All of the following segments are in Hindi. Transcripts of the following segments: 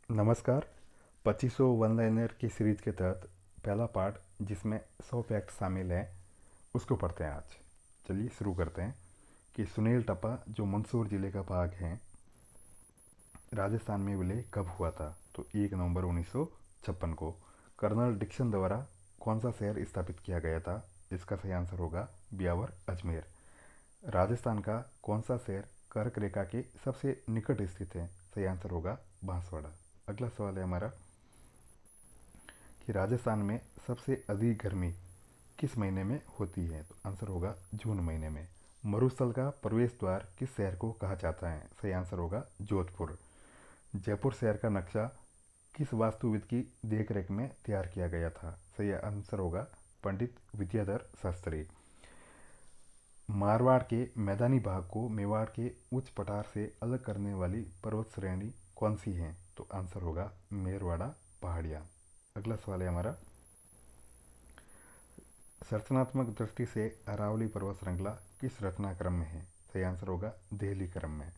नमस्कार। 2500 वन लाइनर की सीरीज के तहत पहला पार्ट जिसमें 100 फैक्ट शामिल हैं उसको पढ़ते हैं आज। चलिए शुरू करते हैं कि सुनील टप्पा जो मंदसौर ज़िले का भाग है राजस्थान में विलय कब हुआ था। तो 1 नवंबर 1956 को। कर्नल डिक्सन द्वारा कौन सा शहर स्थापित किया गया था। इसका सही आंसर होगा ब्यावर अजमेर। राजस्थान का कौन सा शहर कर्क रेखा के सबसे निकट स्थित है। सही आंसर होगा बांसवाड़ा। अगला सवाल है हमारा कि राजस्थान में सबसे अधिक गर्मी किस महीने में होती है। तो आंसर होगा जून महीने में। मरुस्थल का प्रवेश द्वार किस शहर को कहा जाता है। सही आंसर होगा जोधपुर। जयपुर शहर का नक्शा किस वास्तुविद की देखरेख में तैयार किया गया था। सही आंसर होगा पंडित विद्याधर शास्त्री। मारवाड़ के मैदानी भाग को मेवाड़ के उच्च पठार से अलग करने वाली पर्वत श्रेणी कौन सी है। तो आंसर होगा मेरवाड़ा पहाड़ियाँ। अगला सवाल है हमारा संरचनात्मक दृष्टि से अरावली पर्वत श्रृंखला किस रचनाक्रम में है। सही आंसर होगा देहली क्रम में।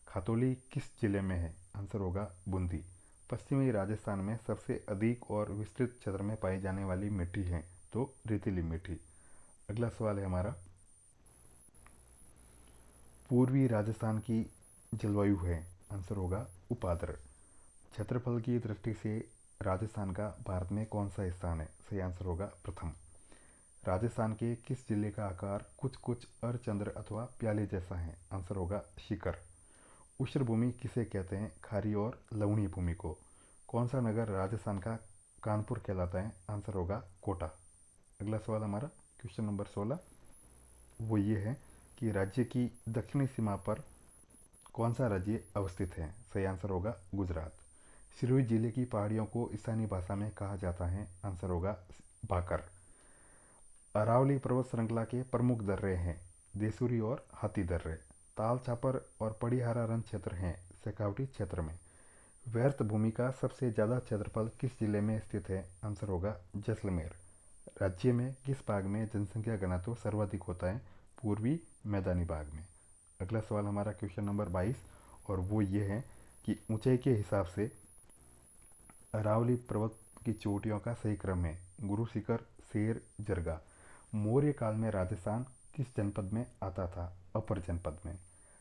खातौली किस जिले में है। आंसर होगा बूंदी। पश्चिमी राजस्थान में सबसे अधिक और विस्तृत क्षेत्र में पाई जाने वाली मिट्टी है तो रेतीली मिट्टी। अगला सवाल है हमारा पूर्वी राजस्थान की जलवायु है। आंसर होगा उपाद्र। क्षेत्रफल की दृष्टि से राजस्थान का भारत में कौन सा स्थान है। सही आंसर होगा प्रथम। राजस्थान के किस जिले का आकार कुछ कुछ अर्धचंद्र अथवा प्याले जैसा है। आंसर होगा सीकर। उष्ण भूमि किसे कहते हैं। खारी और लवणीय भूमि को। कौन सा नगर राजस्थान का कानपुर कहलाता है। आंसर होगा कोटा। अगला सवाल हमारा क्वेश्चन नंबर 16 वो ये है कि राज्य की दक्षिणी सीमा पर कौन सा राज्य अवस्थित है। सही आंसर होगा गुजरात। सिरोही जिले की पहाड़ियों को स्थानीय भाषा में कहा जाता है। आंसर होगा भाकर। अरावली पर्वत श्रृंखला के प्रमुख दर्रे हैं देसूरी और हाथी दर्रे। ताल छापर और पड़ीहारा रण क्षेत्र हैं शेखावटी क्षेत्र में। व्यर्थ भूमि का सबसे ज़्यादा क्षेत्रफल किस जिले में स्थित है। आंसर होगा जैसलमेर। राज्य में किस भाग में जनसंख्या घनत्व सर्वाधिक होता है। पूर्वी मैदानी भाग में। अगला सवाल हमारा क्वेश्चन नंबर 22 और वो ये है कि ऊंचाई के हिसाब से अरावली पर्वत की चोटियों का सही क्रम है गुरु शिखर शेर जरगा। मौर्य काल में राजस्थान किस जनपद में आता था। अपर जनपद में।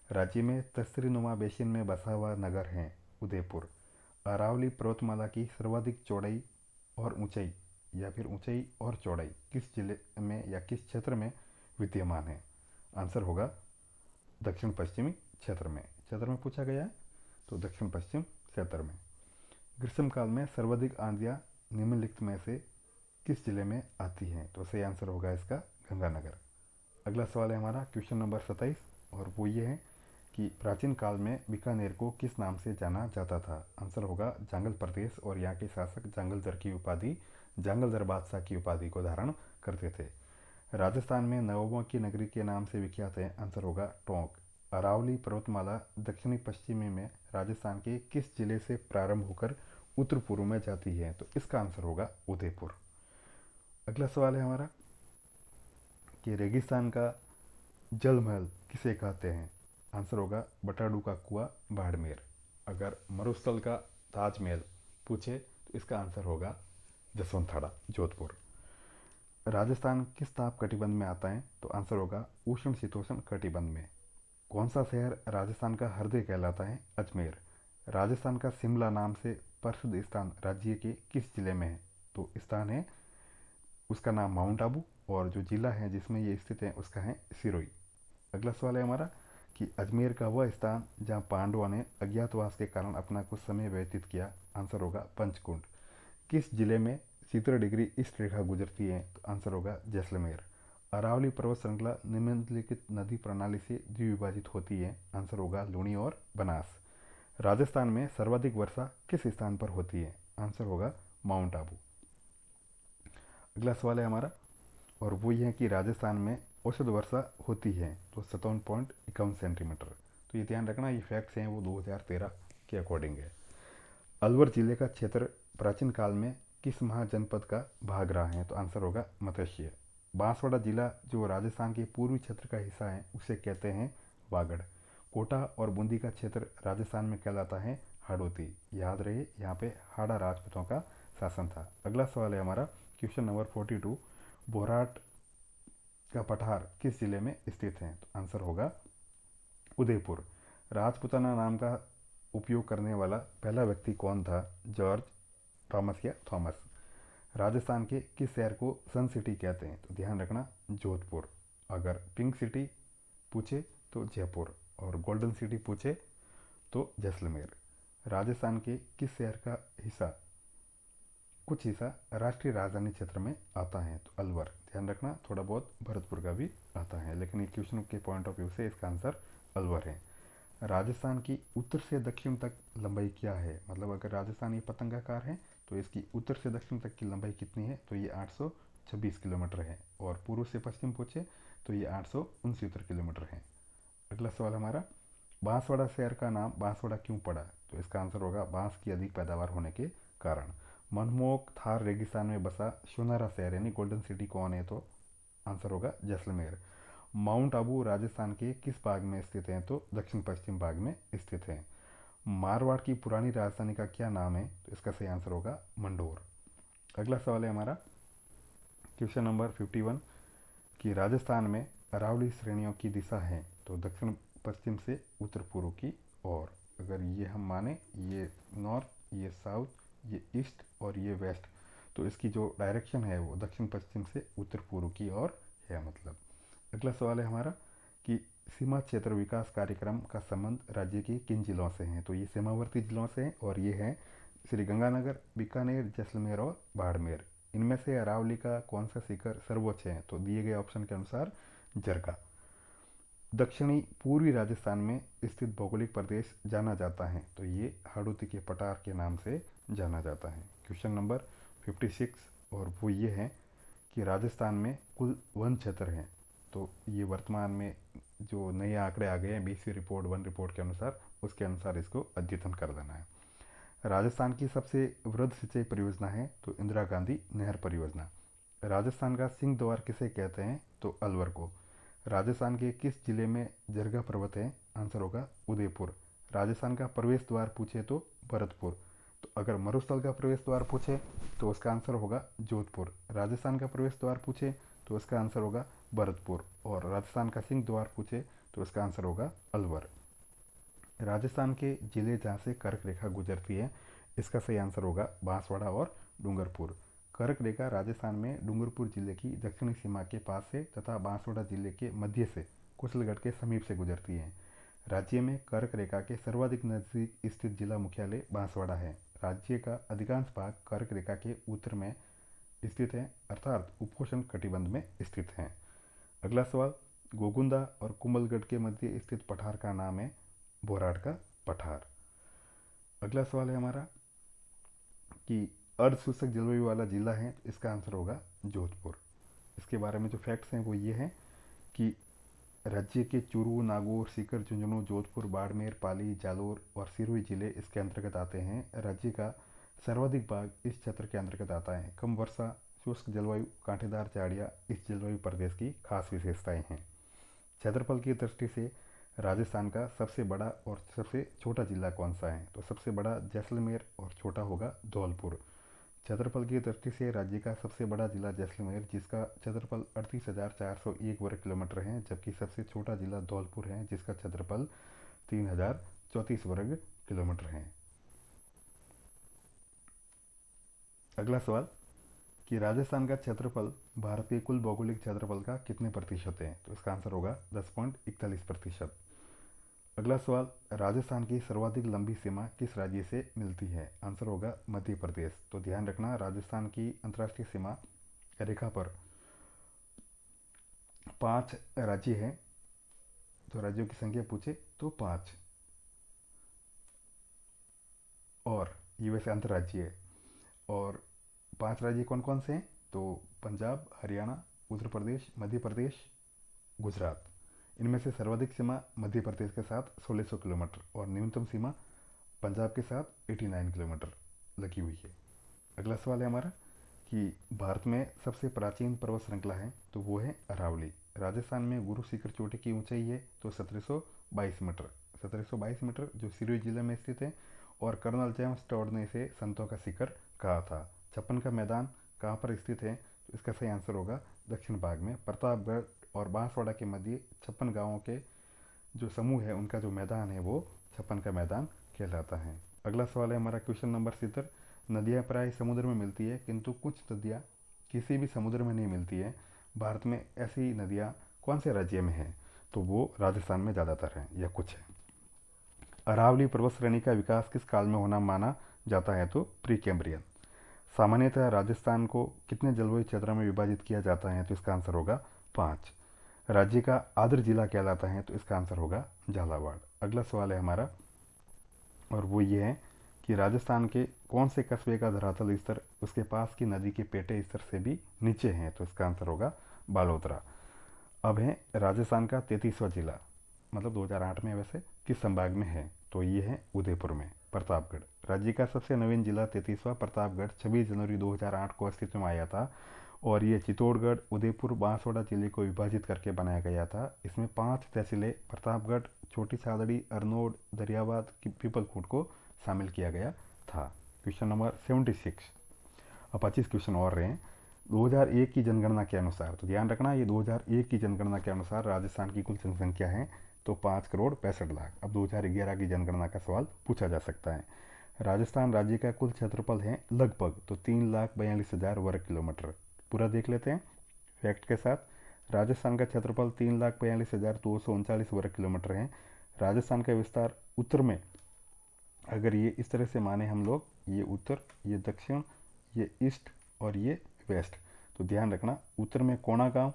राज्य में तस्तरीनुमा बेसिन में बसा हुआ नगर है उदयपुर। अरावली पर्वतमाला की सर्वाधिक चौड़ाई और ऊंचाई या फिर ऊंचाई और चौड़ाई किस जिले में या किस क्षेत्र में विद्यमान है। आंसर होगा दक्षिण पश्चिमी क्षेत्र में पूछा गया है तो दक्षिण पश्चिम क्षेत्र में। ग्रीष्मकाल में सर्वाधिक आंधियाँ निम्नलिखित में से किस जिले में आती हैं। तो सही आंसर होगा इसका गंगानगर। अगला सवाल है हमारा क्वेश्चन नंबर 27 और वो ये है कि प्राचीन काल में बीकानेर को किस नाम से जाना जाता था। आंसर होगा जांगल प्रदेश और यहाँ के शासक जांगलदर की उपाधि जांगलदर बादशाह की उपाधि को धारण करते थे। राजस्थान में नवाबों की नगरी के नाम से विख्यात है। आंसर होगा टोंक। अरावली पर्वतमाला दक्षिणी पश्चिमी में राजस्थान के किस जिले से प्रारंभ होकर उत्तर पूर्व में जाती है। तो इसका आंसर होगा उदयपुर। अगला सवाल है हमारा कि रेगिस्तान का जल महल किसे कहते हैं। आंसर होगा बटाडू का कुआं बाड़मेर। अगर मरुस्थल का ताजमहल पूछे तो इसका आंसर होगा जसवंतथाड़ा जोधपुर। राजस्थान किस ताप कटिबंध में आता है। तो आंसर होगा उष्ण शीतोष्ण कटिबंध में। कौन सा शहर राजस्थान का हृदय कहलाता है। अजमेर। राजस्थान का शिमला नाम से प्रसिद्ध स्थान राज्य के किस जिले में है। तो स्थान है उसका नाम माउंट आबू और जो जिला है जिसमें ये स्थित है उसका है सिरोही। अगला सवाल है हमारा कि अजमेर का वह स्थान जहाँ पांडवों ने अज्ञातवास के कारण अपना कुछ समय व्यतीत किया। आंसर होगा पंचकुंड। किस जिले में 70 डिग्री ईस्ट रेखा गुजरती है। तो आंसर होगा जैसलमेर। अरावली पर्वत श्रृंखला निम्नलिखित नदी प्रणाली से द्विविभाजित होती है। आंसर होगा लूणी और बनास। राजस्थान में सर्वाधिक वर्षा किस स्थान पर होती है। आंसर होगा माउंट आबू। अगला सवाल है हमारा और वो ये है कि राजस्थान में औसत वर्षा होती है तो 57.51 सेंटीमीटर। तो ये ध्यान रखना ये फैक्ट्स हैं वो 2013 के अकॉर्डिंग है। अलवर जिले का क्षेत्र प्राचीन काल में किस महाजनपद का भाग रहा है। तो आंसर होगा मत्स्य। बांसवाड़ा जिला जो राजस्थान के पूर्वी क्षेत्र का हिस्सा है उसे कहते हैं वागड़। कोटा और बूंदी का क्षेत्र राजस्थान में कहलाता है हाड़ौती। याद रहे यहाँ पे हाड़ा राजपूतों का शासन था। अगला सवाल है हमारा क्वेश्चन नंबर 42, बोराट का पठार किस जिले में स्थित है? तो आंसर होगा उदयपुर। राजपूताना नाम का उपयोग करने वाला पहला व्यक्ति कौन था? जॉर्ज थॉमस या थॉमस। राजस्थान के किस शहर को सन सिटी कहते हैं? तो ध्यान रखना जोधपुर। अगर पिंक सिटी पूछे तो जयपुर, और गोल्डन सिटी पूछे तो जैसलमेर। राजस्थान के किस शहर का कुछ हिस्सा राष्ट्रीय राजधानी क्षेत्र में आता है? तो अलवर। ध्यान रखना थोड़ा बहुत भरतपुर का भी आता है, लेकिन ये क्वेश्चन के पॉइंट ऑफ व्यू से इसका आंसर अलवर है। राजस्थान की उत्तर से दक्षिण तक लंबाई क्या है? मतलब अगर राजस्थान ये पतंगाकार है तो इसकी उत्तर से दक्षिण तक की लंबाई कितनी है? तो ये 826 किलोमीटर है, और पूर्व से पश्चिम पूछे तो ये 869 किलोमीटर है। अगला सवाल हमारा, बांसवाड़ा शहर का नाम बांसवाड़ा क्यों पड़ा? तो इसका आंसर होगा बांस की अधिक पैदावार होने के कारण। मनमोहक थार रेगिस्तान में बसा सोनारा शहर यानी गोल्डन सिटी कौन है? तो आंसर होगा जैसलमेर। माउंट आबू राजस्थान के किस भाग में स्थित है? तो दक्षिण पश्चिम भाग में स्थित है। मारवाड़ की पुरानी राजधानी का क्या नाम है? तो इसका सही आंसर होगा मंडोर। अगला सवाल है हमारा क्वेश्चन नंबर 51 कि राजस्थान में अरावली श्रेणियों की दिशा है? तो दक्षिण पश्चिम से उत्तर पूर्व की ओर। अगर ये हम माने ये नॉर्थ, ये साउथ, ये ईस्ट और ये वेस्ट, तो इसकी जो डायरेक्शन है वो दक्षिण पश्चिम से उत्तर पूर्व की ओर है मतलब। अगला सवाल है हमारा कि सीमा क्षेत्र विकास कार्यक्रम का संबंध राज्य के किन जिलों से है? तो ये सीमावर्ती जिलों से है, और ये है श्री गंगानगर, बीकानेर, जैसलमेर और बाड़मेर। इनमें से अरावली का कौन सा शिखर सर्वोच्च है? तो दिए गए ऑप्शन के अनुसार जरगा। दक्षिणी पूर्वी राजस्थान में स्थित भौगोलिक प्रदेश जाना जाता है? तो ये हाड़ौती के पठार के नाम से जाना जाता है। क्वेश्चन नंबर 56, और वो ये है कि राजस्थान में कुल वन क्षेत्र हैं? तो ये वर्तमान में जो नए आंकड़े आ गए हैं 20वीं रिपोर्ट वन रिपोर्ट के अनुसार, उसके अनुसार इसको अद्यतन कर देना है। राजस्थान की सबसे वृहद सिंचाई परियोजना है? तो इंदिरा गांधी नहर परियोजना। राजस्थान का सिंह द्वार किसे कहते हैं? तो अलवर को। राजस्थान के किस जिले में जरगा पर्वत है? आंसर होगा उदयपुर। राजस्थान का प्रवेश द्वार पूछे तो भरतपुर। तो अगर मरुस्थल का प्रवेश द्वार पूछे तो उसका आंसर होगा जोधपुर। राजस्थान का प्रवेश द्वार पूछे तो उसका आंसर होगा भरतपुर, और राजस्थान का सिंह द्वार पूछे तो उसका आंसर होगा अलवर। राजस्थान के जिले जहाँ से कर्क रेखा गुजरती है, इसका सही आंसर होगा बांसवाड़ा और डूंगरपुर। कर्क रेखा राजस्थान में डूंगरपुर जिले की दक्षिणी सीमा के पास से तथा बांसवाड़ा जिले के मध्य से कुशलगढ़ के समीप से गुजरती है। राज्य में कर्क रेखा के सर्वाधिक नजदीक स्थित जिला मुख्यालय बांसवाड़ा है। राज्य का अधिकांश भाग कर्क रेखा के उत्तर में स्थित है, अर्थात उपोष्ण कटिबंध में स्थित है। अगला सवाल, गोगुंदा और कुंभलगढ़ के मध्य स्थित पठार का नाम है बोराट का पठार। अगला सवाल है हमारा कि अर्ध शुष्क जलवायु वाला जिला है? इसका आंसर होगा जोधपुर। इसके बारे में जो फैक्ट्स हैं वो ये हैं कि राज्य के चूरू, नागौर, सीकर, झुंझुनू, जोधपुर, बाड़मेर, पाली, जालोर और सिरोही जिले इसके अंतर्गत आते हैं। राज्य का सर्वाधिक भाग इस क्षेत्र के अंतर्गत आता है। कम वर्षा, शुष्क जलवायु, कांटेदार झाड़ियाँ इस जलवायु प्रदेश की खास विशेषताएं हैं। क्षेत्रफल की दृष्टि से राजस्थान का सबसे बड़ा और सबसे छोटा जिला कौन सा है? तो सबसे बड़ा जैसलमेर और छोटा होगा धौलपुर। क्षेत्रफल की दृष्टि से राज्य का सबसे बड़ा जिला जैसलमेर, जिसका क्षेत्रफल 38,401 वर्ग किलोमीटर है, जबकि सबसे छोटा जिला धौलपुर है जिसका क्षेत्रफल 3,034 वर्ग किलोमीटर है। अगला सवाल कि राजस्थान का क्षेत्रफल भारत के कुल भौगोलिक क्षेत्रफल का कितने प्रतिशत है? तो इसका आंसर होगा 10.41%। अगला सवाल, राजस्थान की सर्वाधिक लंबी सीमा किस राज्य से मिलती है? आंसर होगा मध्य प्रदेश। तो ध्यान रखना राजस्थान की अंतर्राष्ट्रीय सीमा रेखा पर 5 राज्य हैं। तो राज्यों की संख्या पूछे तो 5, और ये वैसे अंतर्राज्यीय है। और 5 राज्य कौन कौन से हैं? तो पंजाब, हरियाणा, उत्तर प्रदेश, मध्य प्रदेश, गुजरात। इनमें से सर्वाधिक सीमा मध्य प्रदेश के साथ 1600 किलोमीटर और न्यूनतम सीमा पंजाब के साथ 89 किलोमीटर लगी हुई है। अगला सवाल है हमारा कि भारत में सबसे प्राचीन पर्वत श्रृंखला है? तो वो है अरावली। राजस्थान में गुरु शिखर चोटी की ऊंचाई है तो 1722 मीटर, 1722 मीटर जो सिरोही जिले में स्थित है, और कर्नल जेम्स टॉड ने इसे संतों का शिखर कहा था। छप्पन का मैदान कहाँ पर स्थित है? तो इसका सही आंसर होगा दक्षिण भाग में प्रतापगढ़ और बांसवाड़ा के मध्य 56 गांवों के जो समूह है उनका जो मैदान है वो छप्पन का मैदान कहलाता है। अगला सवाल है हमारा क्वेश्चन नंबर 70। नदियाँ प्राय समुद्र में मिलती है किंतु कुछ नदियाँ किसी भी समुद्र में नहीं मिलती है। भारत में ऐसी नदियाँ कौन से राज्य में हैं? तो वो राजस्थान में ज़्यादातर हैं या कुछ है। अरावली पर्वत श्रेणी का विकास किस काल में होना माना जाता है? तो प्री कैम्ब्रियन। सामान्यतः राजस्थान को कितने जलवायु क्षेत्रों में विभाजित किया जाता है? तो इसका आंसर होगा 5। राज्य का आर्द्र जिला कहलाता है तो इसका आंसर होगा झालावाड़। अगला सवाल है हमारा और वो ये है कि राजस्थान के कौन से कस्बे का धरातल स्तर उसके पास की नदी के पेटे स्तर से भी नीचे है? तो इसका आंसर होगा बालोतरा। अब है राजस्थान का 33वां जिला, मतलब 2008 में वैसे किस संभाग में है? तो ये है उदयपुर में, प्रतापगढ़। राज्य का सबसे नवीन जिला 33वां प्रतापगढ़ 26 जनवरी 2008 को अस्तित्व में आया था और ये चित्तौड़गढ़, उदयपुर, बांसवाड़ा जिले को विभाजित करके बनाया गया था। इसमें 5 तहसीलें प्रतापगढ़, छोटी सादड़ी, अरनोड, दरियाबाद, पीपलखूट को शामिल किया गया था। Question number 76। अब 25 क्वेश्चन और रहे हैं। 2001 की जनगणना के अनुसार, तो ध्यान रखना ये 2001 की जनगणना के अनुसार राजस्थान की कुल जनसंख्या है तो 5,65,00,000। अब 2011 की जनगणना का सवाल पूछा जा सकता है। राजस्थान राज्य का कुल क्षेत्रफल है लगभग तो 3,42,000 वर्ग किलोमीटर। पूरा देख लेते हैं फैक्ट के साथ। राजस्थान का क्षेत्रफल 3,42,239 वर्ग किलोमीटर है। राजस्थान का विस्तार उत्तर में, अगर ये इस तरह से माने हम लोग, ये उत्तर, ये दक्षिण, ये ईस्ट और ये वेस्ट, तो ध्यान रखना उत्तर में कोणा गांव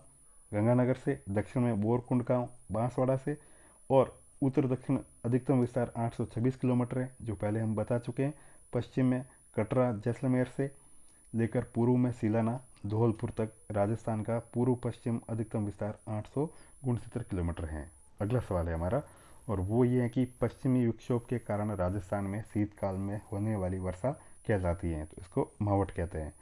गंगानगर से, दक्षिण में बोरकुंड गांव बांसवाड़ा से और उत्तर दक्षिण अधिकतम विस्तार 826 किलोमीटर है जो पहले हम बता चुके हैं। पश्चिम में कटरा जैसलमेर से लेकर पूर्व में सिलाना धौलपुर तक राजस्थान का पूर्व पश्चिम अधिकतम विस्तार 869 किलोमीटर है। अगला सवाल है हमारा और वो ये है कि पश्चिमी विक्षोभ के कारण राजस्थान में शीतकाल में होने वाली वर्षा कहलाती है तो इसको मावट कहते हैं।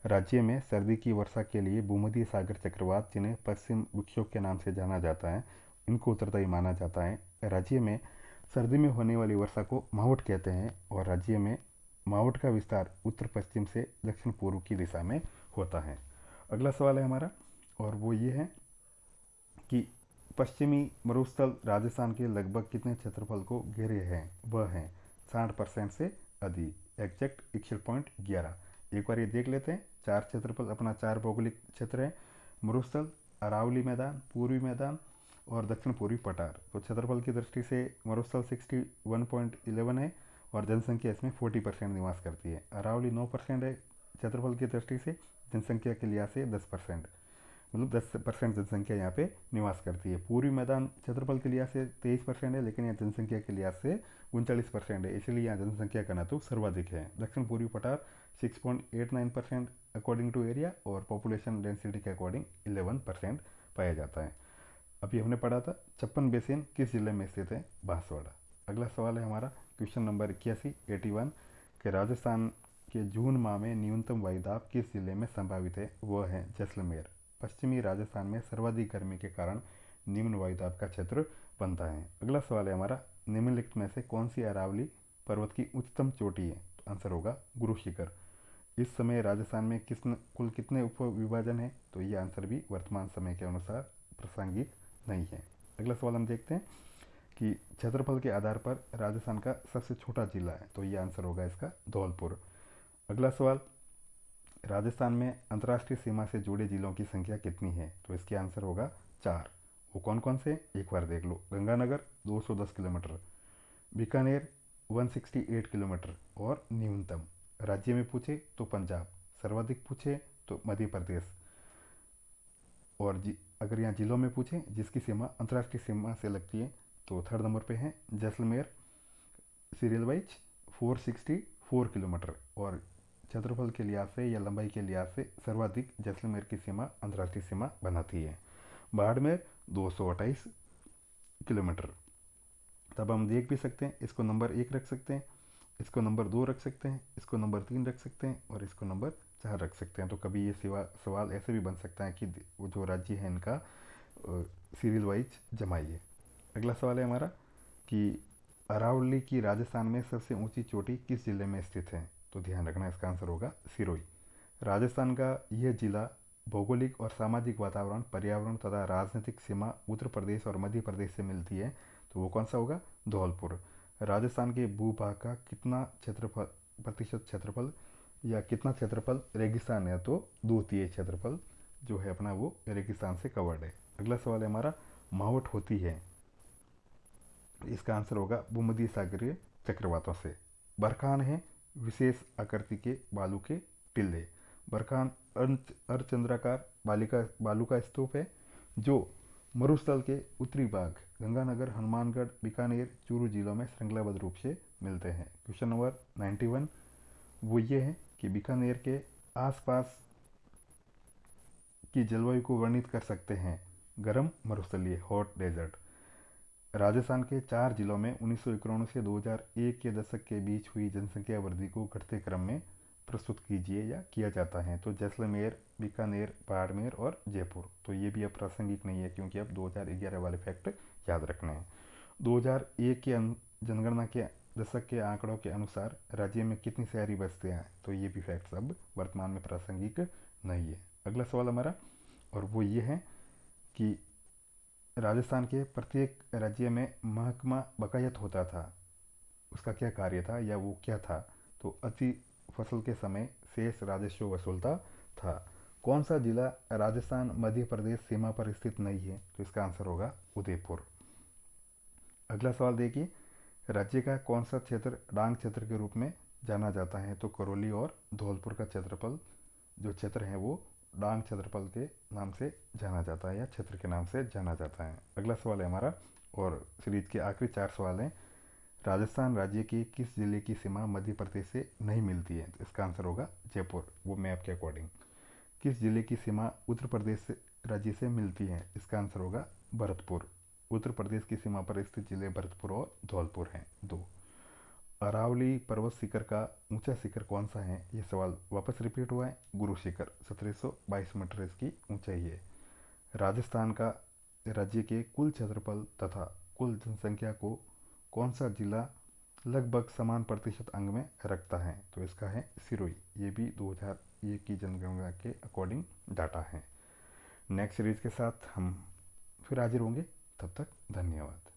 राज्य में सर्दी की वर्षा के लिए भूमध्य सागर चक्रवात, जिन्हें पश्चिम विक्षोभ के नाम से जाना जाता है, इनको उत्तरदायी माना जाता है। राज्य में सर्दी में होने वाली वर्षा को मावट कहते हैं और राज्य में मावट का विस्तार उत्तर पश्चिम से दक्षिण पूर्व की दिशा में होता है। अगला सवाल है हमारा और वो ये है कि पश्चिमी मरुस्थल राजस्थान के लगभग कितने क्षेत्रफल को घेरे हैं? वह है 60% से अधिक, एग्जैक्ट 61.11। एक बार ये देख लेते हैं। 4 क्षेत्रफल अपना 4 भौगोलिक क्षेत्र है, मरुस्थल, अरावली मैदान, पूर्वी मैदान और दक्षिण पूर्वी पठार। तो क्षेत्रफल की दृष्टि से मरुस्थल 61.11 है और जनसंख्या इसमें 40% निवास करती है। अरावली 9% है क्षेत्रफल की दृष्टि से, जनसंख्या के लिहाज से 10%, मतलब 10% जनसंख्या यहाँ पे निवास करती है। पूर्वी मैदान क्षेत्रफल के लिहाज से 23% है लेकिन यहाँ जनसंख्या के लिहाज से 39% है, इसलिए यहाँ जनसंख्या का घनत्व सर्वाधिक है। दक्षिण पूर्वी पठार 6.89% अकॉर्डिंग टू एरिया और पॉपुलेशन डेंसिटी के अकॉर्डिंग 11% पाया जाता है। अभी हमने पढ़ा था 56 बेसिन किस जिले में स्थित है? बांसवाड़ा। अगला सवाल है हमारा क्वेश्चन नंबर 81 कि राजस्थान के जून माह में न्यूनतम वायुदाब किस जिले में संभावित है? वह है जैसलमेर। पश्चिमी राजस्थान में सर्वाधिक गर्मी के कारण निम्न वायुदाब का क्षेत्र बनता है। अगला सवाल है हमारा निम्नलिखित में से कौन सी अरावली पर्वत की उच्चतम चोटी है? तो आंसर होगा गुरु शिखर। इस समय राजस्थान में कुल कितने उप विभाजन है? तो ये आंसर भी वर्तमान समय के अनुसार प्रासंगिक नहीं है। अगला सवाल हम देखते हैं कि क्षेत्रफल के आधार पर राजस्थान का सबसे छोटा जिला है, तो ये आंसर होगा इसका धौलपुर। अगला सवाल, राजस्थान में अंतर्राष्ट्रीय सीमा से जुड़े जिलों की संख्या कितनी है? तो इसके आंसर होगा 4। वो कौन कौन से? एक बार देख लो। गंगानगर 210 किलोमीटर, बीकानेर 168 किलोमीटर और न्यूनतम। राज्य में पूछे तो पंजाब, सर्वाधिक पूछे तो मध्य प्रदेश और अगर यहाँ जिलों में पूछे जिसकी सीमा अंतर्राष्ट्रीय सीमा से लगती है तो थर्ड नंबर पे है जैसलमेर, सीरियल वाइज 464 किलोमीटर और क्षेत्रफल के लिहाज से या लंबाई के लिहाज से सर्वाधिक जैसलमेर की सीमा अंतर्राष्ट्रीय सीमा बनाती है। बाड़मेर 228 किलोमीटर। तब हम देख भी सकते हैं, इसको नंबर 1 रख सकते हैं, इसको नंबर 2 रख सकते हैं, इसको नंबर 3 रख सकते हैं और इसको नंबर 4 रख सकते हैं। तो कभी ये सवाल ऐसे भी बन सकता है कि वो जो राज्य है इनका सीरियल वाइज जमाइए। अगला सवाल है हमारा कि अरावली की राजस्थान में सबसे ऊंची चोटी किस जिले में स्थित है? तो ध्यान रखना, इसका आंसर होगा सिरोही। राजस्थान का यह जिला भौगोलिक और सामाजिक वातावरण, पर्यावरण तथा राजनीतिक सीमा उत्तर प्रदेश और मध्य प्रदेश से मिलती है। तो वो कौन सा होगा? धौलपुर। राजस्थान के भूभाग का कितना क्षेत्रफल, प्रतिशत क्षेत्रफल या कितना क्षेत्रफल रेगिस्तान है? तो 2/3 क्षेत्रफल जो है अपना वो रेगिस्तान से कवर्ड है। अगला सवाल है हमारा, मावट होती है? इसका आंसर होगा भूमध्य सागरीय चक्रवातों से। बरखान है विशेष आकृति के बालू के टिल्ले। बरखान अर्धचंद्राकार बालू का स्तूप है जो मरुस्थल के उत्तरी भाग गंगानगर, हनुमानगढ़, बीकानेर, चूरू जिलों में श्रृंखलाबद्ध रूप से मिलते हैं। क्वेश्चन नंबर 91 वो ये है कि बीकानेर के आसपास की जलवायु को वर्णित कर सकते हैं। गर्म मरुस्थलीय, हॉट डेजर्ट। राजस्थान के 4 जिलों में 1991 से 2001 के दशक के बीच हुई जनसंख्या वृद्धि को घटते क्रम में प्रस्तुत कीजिए या किया जाता है। तो जैसलमेर, बीकानेर, बाड़मेर और जयपुर। तो ये भी अब प्रासंगिक नहीं है क्योंकि अब 2011 वाले फैक्ट याद रखने हैं। 2001 के जनगणना के दशक के आंकड़ों के अनुसार राज्य में कितनी शहरी बस्तियां हैं? तो ये भी फैक्ट्स अब वर्तमान में प्रासंगिक नहीं है। अगला सवाल हमारा और वो ये है कि राजस्थान के प्रत्येक राज्य में महकमा बकायत होता था, उसका क्या कार्य था या वो क्या था? तो अति फसल के समय शेष राजस्व वसूलता था। कौन सा जिला राजस्थान मध्य प्रदेश सीमा पर स्थित नहीं है? तो इसका आंसर होगा उदयपुर। अगला सवाल देखिए, राज्य का कौन सा क्षेत्र डांग क्षेत्र के रूप में जाना जाता है? तो करौली और धौलपुर का क्षेत्रफल जो क्षेत्र है वो डांग क्षेत्रफल के नाम से जाना जाता है या क्षेत्र के नाम से जाना जाता है। अगला सवाल है हमारा और सीरीज के आखिरी 4 सवाल हैं। राजस्थान राज्य की किस जिले की सीमा मध्य प्रदेश से नहीं मिलती है? तो इसका आंसर होगा जयपुर, वो मैप के अकॉर्डिंग। किस जिले की सीमा उत्तर प्रदेश राज्य से मिलती है? इसका आंसर होगा भरतपुर। उत्तर प्रदेश की सीमा पर स्थित जिले भरतपुर और धौलपुर हैं 2। अरावली पर्वत शिखर का ऊंचा शिखर कौन सा है? ये सवाल वापस रिपीट हुआ है। गुरु शिखर 1722 मीटर इसकी ऊंचाई है। राजस्थान का राज्य के कुल क्षेत्रफल तथा कुल जनसंख्या को कौन सा जिला लगभग समान प्रतिशत अंग में रखता है? तो इसका है सिरोही। ये भी 2001 की जनगणना के अकॉर्डिंग डाटा है। नेक्स्ट सीरीज के साथ हम फिर हाजिर होंगे, तब तक धन्यवाद।